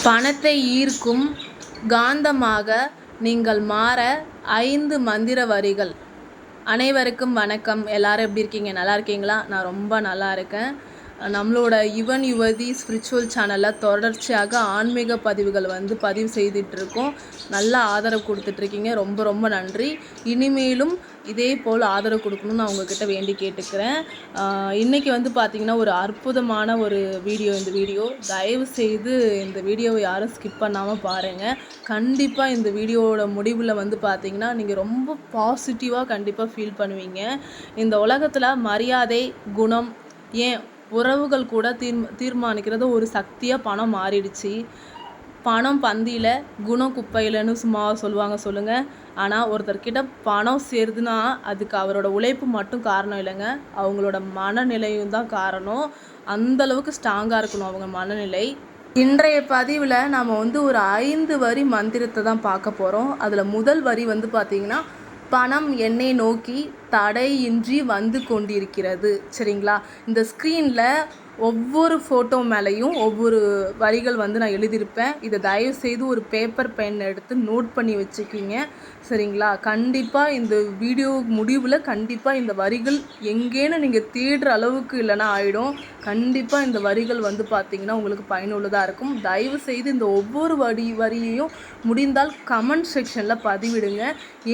பணத்தை ஈர்க்கும் காந்தமாக நீங்கள் மாற 5 மந்திர வரிகள். அனைவருக்கும் வணக்கம். எல்லாரும் எப்படி இருக்கீங்க? நல்லா இருக்கீங்களா? நான் ரொம்ப நல்லா இருக்கேன். நம்மளோட யுவன் யுவதி ஸ்பிரிச்சுவல் சேனலில் தொடர்ச்சியாக ஆன்மீக பதிவுகள் பதிவு செய்துட்ருக்கோம். நல்லா ஆதரவு கொடுத்துட்ருக்கீங்க. ரொம்ப ரொம்ப நன்றி. இனிமேலும் இதே போல் ஆதரவு கொடுக்கணும்னு நான் உங்ககிட்ட வேண்டி கேட்டுக்கிறேன். இன்றைக்கி பார்த்திங்கன்னா ஒரு அற்புதமான ஒரு இந்த வீடியோ தயவு செய்து இந்த வீடியோவை யாரும் ஸ்கிப் பண்ணாமல் பாருங்கள். கண்டிப்பாக இந்த வீடியோவோட முடிவில் பார்த்திங்கன்னா நீங்கள் ரொம்ப பாசிட்டிவாக கண்டிப்பாக ஃபீல் பண்ணுவீங்க. இந்த உலகத்தில் மரியாதை, குணம், ஏன் உறவுகள் கூட தீர்மானிக்கிறது ஒரு சக்தியாக பணம் மாறிடுச்சு. பணம் பந்தியில், குணம் குப்பையிலன்னு சும்மா சொல்லுவாங்க சொல்லுங்கள். ஆனால் ஒருத்தர்கிட்ட பணம் சேருதுன்னா அதுக்கு அவரோட உழைப்பு மட்டும் காரணம் இல்லைங்க, அவங்களோட மனநிலையும் தான் காரணம். அந்தளவுக்கு ஸ்ட்ராங்காக இருக்கணும் அவங்க மனநிலை. இன்றைய பதிவில் நாம் ஒரு 5 வரி மந்திரத்தை தான் பார்க்க போகிறோம். அதில் முதல் வரி பார்த்திங்கன்னா, பணம் என்னை நோக்கி தடையின்றி வந்து கொண்டிருக்கிறது. சரிங்களா? இந்த ஸ்க்ரீனில் ஒவ்வொரு ஃபோட்டோ மேலேயும் ஒவ்வொரு வரிகள் நான் எழுதியிருப்பேன். இதை தயவுசெய்து ஒரு பேப்பர் பென் எடுத்து நோட் பண்ணி வச்சுக்கிங்க. சரிங்களா? கண்டிப்பாக இந்த வீடியோ முடிவில் கண்டிப்பாக இந்த வரிகள் எங்கேன்னு நீங்கள் தேடுற அளவுக்கு இல்லைனா ஆகிடும். கண்டிப்பாக இந்த வரிகள் பார்த்திங்கன்னா உங்களுக்கு பயனுள்ளதாக இருக்கும். தயவுசெய்து இந்த ஒவ்வொரு வரியையும் முடிந்தால் கமெண்ட் செக்ஷனில் பதிவிடுங்க.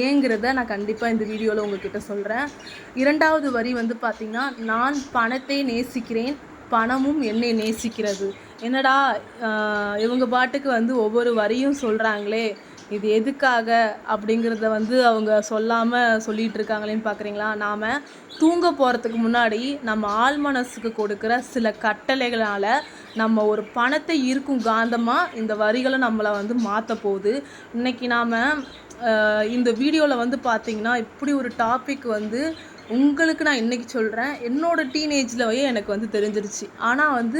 ஏங்கிறத நான் கண்டிப்பாக இந்த வீடியோவில் உங்ககிட்ட சொல்கிறேன். இரண்டாவது வரி பார்த்திங்கன்னா, நான் பணத்தை நேசிக்கிறேன், பணமும் என்னை நேசிக்கிறது. என்னடா இவங்க பாட்டுக்கு ஒவ்வொரு வரியும் சொல்கிறாங்களே, இது எதுக்காக அப்படிங்கிறத அவங்க சொல்லாமல் சொல்லிகிட்டு இருக்காங்களேன்னு பார்க்குறீங்களா? நாம் தூங்க போகிறதுக்கு முன்னாடி நம்ம ஆள் மனசுக்கு கொடுக்குற சில கட்டளைகளால் நம்ம ஒரு பணத்தை ஈர்க்கும் காந்தமாக இந்த வரிகளை நம்மளை மாற்ற போகுது. இன்றைக்கி நாம் இந்த வீடியோவில் பார்த்திங்கன்னா இப்படி ஒரு டாபிக் உங்களுக்கு நான் இன்றைக்கி சொல்கிறேன். என்னோடய டீனேஜ்லவே எனக்கு தெரிஞ்சிருச்சு. ஆனால்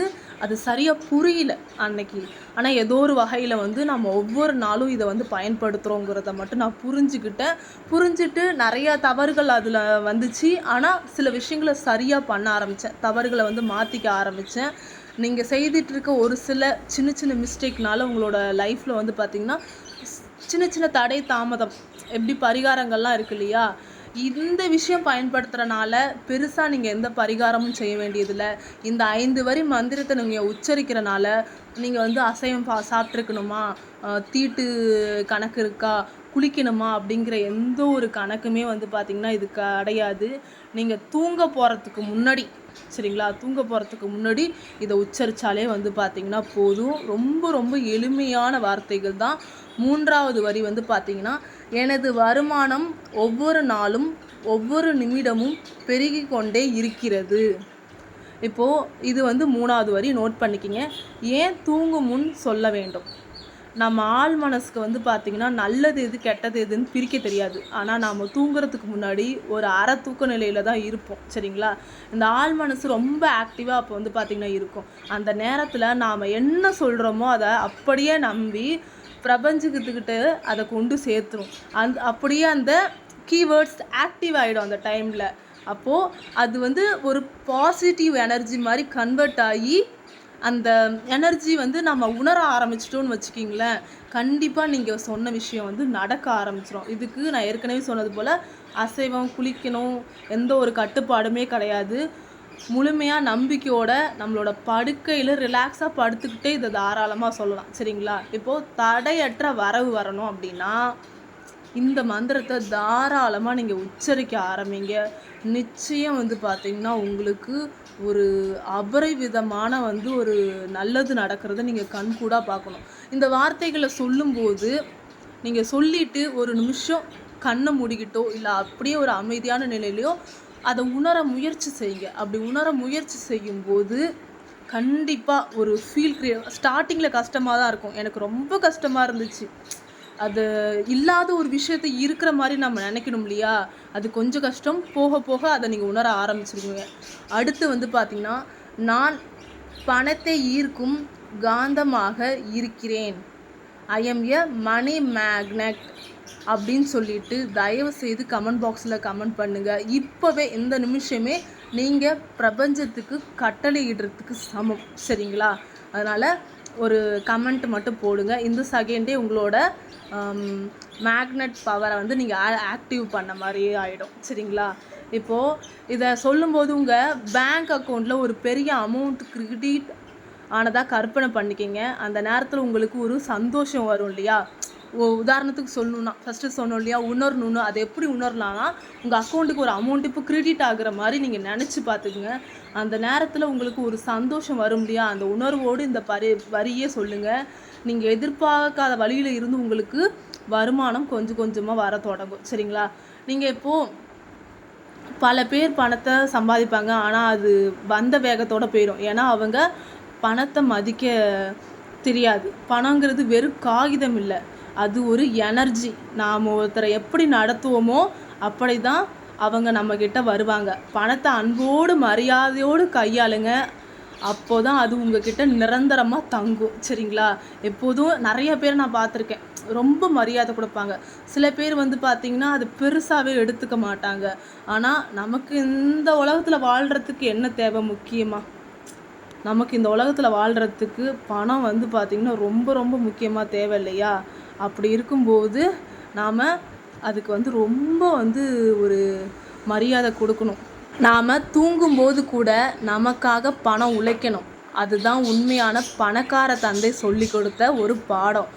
அது சரியாக புரியல அன்னைக்கு. ஆனால் ஏதோ ஒரு வகையில் நம்ம ஒவ்வொரு நாளும் இதை பயன்படுத்துகிறோங்கிறத மட்டும் நான் புரிஞ்சுட்டு நிறையா தவறுகள் அதில் வந்துச்சு. ஆனால் சில விஷயங்களை சரியாக பண்ண ஆரம்பித்தேன். தவறுகளை மாற்றிக்க ஆரம்பித்தேன். நீங்கள் செய்துட்ருக்க ஒரு சில சின்ன சின்ன மிஸ்டேக்னால உங்களோட லைஃப்பில் பார்த்திங்கன்னா சின்ன சின்ன தடை தாமதம் எப்படி பரிகாரங்கள்லாம் இருக்கு இல்லையா, இந்த விஷயம் பயன்படுத்துகிறனால பெருசாக நீங்கள் எந்த பரிகாரமும் செய்ய வேண்டியதில்லை. இந்த 5 வரி மந்திரத்தை நீங்கள் உச்சரிக்கிறனால நீங்கள் அசைவம் சாப்பிட்ருக்கணுமா, தீட்டு கணக்கு இருக்கா, குளிக்கணுமா அப்படிங்கிற எந்த ஒரு கணக்குமே பார்த்திங்கன்னா இது கிடையாது. நீங்கள் தூங்க போகிறதுக்கு முன்னாடி, சரிங்களா, தூங்க போகிறதுக்கு முன்னாடி இதை உச்சரித்தாலே பார்த்திங்கன்னா போதும். ரொம்ப ரொம்ப எளிமையான வார்த்தைகள் தான். மூன்றாவது வரி பார்த்திங்கன்னா, எனது வருமானம் ஒவ்வொரு நாளும் ஒவ்வொரு நிமிடமும் பெருகி கொண்டே இருக்கிறது. இப்போது இது மூணாவது வரி நோட் பண்ணிக்கிங்க. ஏன் தூங்கும் முன் சொல்ல வேண்டும்? நம்ம ஆள் மனசுக்கு பார்த்திங்கன்னா நல்லது எது கெட்டது எதுன்னு பிரிக்க தெரியாது. ஆனால் நாம் தூங்குறதுக்கு முன்னாடி ஒரு அரை தூக்க நிலையில் தான் இருப்போம். சரிங்களா? இந்த ஆள் மனசு ரொம்ப ஆக்டிவாக அப்போ பார்த்திங்கன்னா இருக்கும். அந்த நேரத்தில் நாம் என்ன சொல்கிறோமோ அதை அப்படியே நம்பி பிரபஞ்சத்துக்கிட்ட அதை கொண்டு சேர்த்துரும். அப்படியே அந்த கீவேர்ட்ஸ் ஆக்டிவ் ஆகிடும் அந்த டைமில். அப்போது அது ஒரு பாசிட்டிவ் எனர்ஜி மாதிரி கன்வெர்ட் ஆகி அந்த எனர்ஜி நம்ம உணர ஆரம்பிச்சிட்டோன்னு வச்சுக்கிங்களேன், கண்டிப்பாக நீங்கள் சொன்ன விஷயம் நடக்க ஆரம்பிச்சிடும். இதுக்கு நான் ஏற்கனவே சொன்னது போல் அசைவம், குளிக்கணும், எந்த ஒரு கட்டுப்பாடுமே கிடையாது. முழுமையாக நம்பிக்கையோட நம்மளோட படுக்கையில் ரிலாக்ஸாக படுத்துக்கிட்டே இதை தாராளமாக சொல்லலாம். சரிங்களா? இப்போது தடையற்ற வரவு வரணும் அப்படின்னா இந்த மந்திரத்தை தாராளமாக நீங்கள் உச்சரிக்க ஆரம்பிங்க. நிச்சயம் பார்த்திங்கன்னா உங்களுக்கு ஒரு அபரிவிதமான ஒரு நல்லது நடக்கிறத நீங்கள் கண்கூடாக பார்க்கணும். இந்த வார்த்தைகளை சொல்லும்போது நீங்கள் சொல்லிவிட்டு ஒரு நிமிஷம் கண்ணை மூடிக்கிட்டோ இல்லை அப்படியே ஒரு அமைதியான நிலையிலையோ அதை உணர முயற்சி செய்யுங்க. அப்படி உணர முயற்சி செய்யும்போது கண்டிப்பாக ஒரு ஃபீல் ஸ்டார்டிங்கில் கஷ்டமாக தான் இருக்கும். எனக்கு ரொம்ப கஷ்டமாக இருந்துச்சு. அது இல்லாத ஒரு விஷயத்தை இருக்கிற மாதிரி நம்ம நினைக்கணும் இல்லையா, அது கொஞ்சம் கஷ்டம். போக போக அதை நீங்கள் உணர ஆரம்பிச்சிருவீங்க. அடுத்து பார்த்திங்கன்னா, நான் பணத்தை ஈர்க்கும் காந்தமாக இருக்கிறேன், I am a money magnet அப்படின்னு சொல்லிட்டு தயவு செய்து கமெண்ட் பாக்ஸில் கமெண்ட் பண்ணுங்கள். இப்போவே இந்த நிமிஷமே நீங்கள் பிரபஞ்சத்துக்கு கட்டளையிடுறதுக்கு சமம். சரிங்களா? அதனால் ஒரு கமெண்ட் மட்டும் போடுங்க. இந்த செகண்டே உங்களோட மேக்னெட் பவரை வந்து நீங்கள் ஆக்டிவ் பண்ண மாதிரியே ஆகிடும். சரிங்களா? இப்போது இதை சொல்லும்போது உங்கள் பேங்க் அக்கௌண்ட்டில் ஒரு பெரிய அமௌண்ட் கிரெடிட் ஆனதாக கற்பனை பண்ணிக்கிங்க. அந்த நேரத்தில் உங்களுக்கு ஒரு சந்தோஷம் வரும் இல்லையா? உதாரணத்துக்கு சொல்லணுன்னா ஃபஸ்ட்டு சொன்னோம் இல்லையா, உணரணுன்னு. அது எப்படி உணரலாம்னா, உங்கள் அக்கௌண்ட்டுக்கு ஒரு அமௌண்ட் இப்போ கிரெடிட் ஆகுற மாதிரி நீங்கள் நினச்சி பார்த்துக்குங்க. அந்த நேரத்தில் உங்களுக்கு ஒரு சந்தோஷம் வரும் இல்லையா? அந்த உணர்வோடு இந்த வரியே சொல்லுங்கள். நீங்கள் எதிர்பார்க்காத வழியில் இருந்து உங்களுக்கு வருமானம் கொஞ்சம் கொஞ்சமாக வர தொடங்கும். சரிங்களா? நீங்கள் இப்போது பல பேர் பணத்தை சம்பாதிப்பாங்க, ஆனால் அது வந்த வேகத்தோடு போயிடும். ஏன்னா அவங்க பணத்தை மதிக்க தெரியாது. பணங்கிறது வெறும் காகிதம் இல்லை, அது ஒரு எனர்ஜி. நாம் ஒருத்தரை எப்படி நடத்துவோமோ அப்படி தான் அவங்க நம்மக்கிட்ட வருவாங்க. பணத்தை அன்போடு மரியாதையோடு கையாளுங்க. அப்போ தான் அது உங்ககிட்ட நிரந்தரமாக தங்கும். சரிங்களா? எப்போதும் நிறைய பேர் நான் பார்த்துருக்கேன், ரொம்ப மரியாதை கொடுப்பாங்க. சில பேர் வந்து பார்த்திங்கன்னா அது பெருசாகவே எடுத்துக்க மாட்டாங்க. ஆனால் நமக்கு இந்த உலகத்தில் வாழ்கிறதுக்கு என்ன தேவை? முக்கியமாக நமக்கு இந்த உலகத்தில் வாழ்கிறதுக்கு பணம் வந்து பார்த்திங்கன்னா ரொம்ப ரொம்ப முக்கியமாக தேவை இல்லையா? அப்படி இருக்கும்போது நாம் அதுக்கு வந்து ரொம்ப வந்து ஒரு மரியாதை கொடுக்கணும். நாம் தூங்கும்போது கூட நமக்காக பணம் உழைக்கணும். அதுதான் உண்மையான பணக்கார தந்தை சொல்லி கொடுத்த ஒரு பாடம்.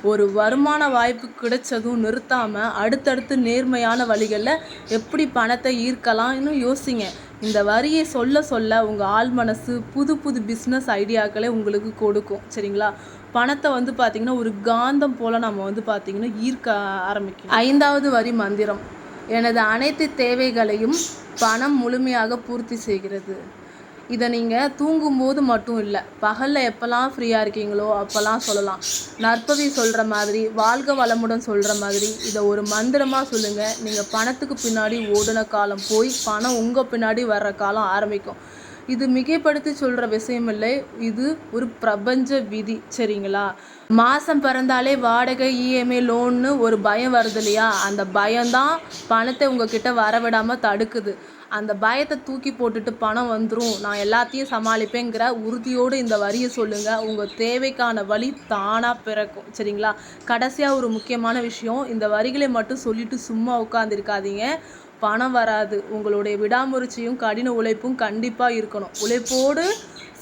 ஒரு வருமான வாய்ப்பு கிடைச்சதும் நிறுத்தாமல் அடுத்தடுத்து நேர்மையான வழிகளில் எப்படி பணத்தை ஈர்க்கலாம்னு யோசிங்க. இந்த வரியை சொல்ல சொல்ல உங்கள் ஆள் மனசு புது புது பிஸ்னஸ் ஐடியாக்களை உங்களுக்கு கொடுக்கும். சரிங்களா? பணத்தை வந்து பார்த்திங்கன்னா ஒரு காந்தம் போல் நம்ம வந்து பார்த்திங்கன்னா ஈர்க்க ஆரம்பிக்கும். 5வது வரி மந்திரம். எனது அனைத்து தேவைகளையும் பணம் முழுமையாக பூர்த்தி செய்கிறது. இதை நீங்கள் தூங்கும்போது மட்டும் இல்லை, பகலில் எப்போல்லாம் ஃப்ரீயாக இருக்கீங்களோ அப்போல்லாம் சொல்லலாம். நற்பவி சொல்கிற மாதிரி, வாழ்க வளமுடன் சொல்கிற மாதிரி இதை ஒரு மந்திரமாக சொல்லுங்கள். நீங்கள் பணத்துக்கு பின்னாடி ஓடின காலம் போய் பணம் உங்கள் பின்னாடி வர்ற காலம் ஆரம்பிக்கும். இது மிகைப்படுத்தி சொல்கிற விஷயம் இல்லை, இது ஒரு பிரபஞ்ச விதி. சரிங்களா? மாதம் பிறந்தாலே வாடகை, இஎம்ஐ, லோன்னு ஒரு பயம் வருது இல்லையா? அந்த பயம்தான் பணத்தை உங்ககிட்ட வரவிடாமல் தடுக்குது. அந்த பயத்தை தூக்கி போட்டுட்டு பணம் வந்துடும், நான் எல்லாத்தையும் சமாளிப்பேங்கிற உறுதியோடு இந்த வரியை சொல்லுங்கள். உங்கள் தேவைக்கான வழி தானாக பிறக்கும். சரிங்களா? கடைசியாக ஒரு முக்கியமான விஷயம், இந்த வரிகளை மட்டும் சொல்லிவிட்டு சும்மா உட்காந்துருக்காதீங்க. பணம் வராது. உங்களுடைய விடாமுயற்சியும் கடின உழைப்பும் கண்டிப்பாக இருக்கணும். உழைப்போடு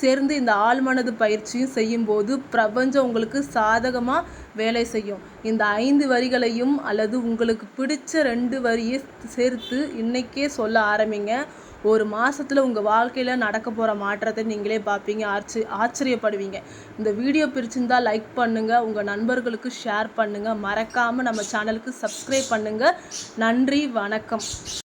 சேர்ந்து இந்த ஆழ்மனது பயிற்சியும் செய்யும்போது பிரபஞ்சம் உங்களுக்கு சாதகமாக வேலை செய்யும். இந்த 5 வரிகளையும் அல்லது உங்களுக்கு பிடிச்ச 2 வரியை சேர்த்து இன்றைக்கே சொல்ல ஆரம்பிங்க. ஒரு மாதத்தில் உங்கள் வாழ்க்கையில் நடக்க போகிற மாற்றத்தை நீங்களே பார்ப்பீங்க, ஆச்சரியப்படுவீங்க. இந்த வீடியோ பிடிச்சிருந்தால் லைக் பண்ணுங்கள், உங்கள் நண்பர்களுக்கு ஷேர் பண்ணுங்கள், மறக்காமல் நம்ம சேனலுக்கு சப்ஸ்கிரைப் பண்ணுங்கள். நன்றி, வணக்கம்.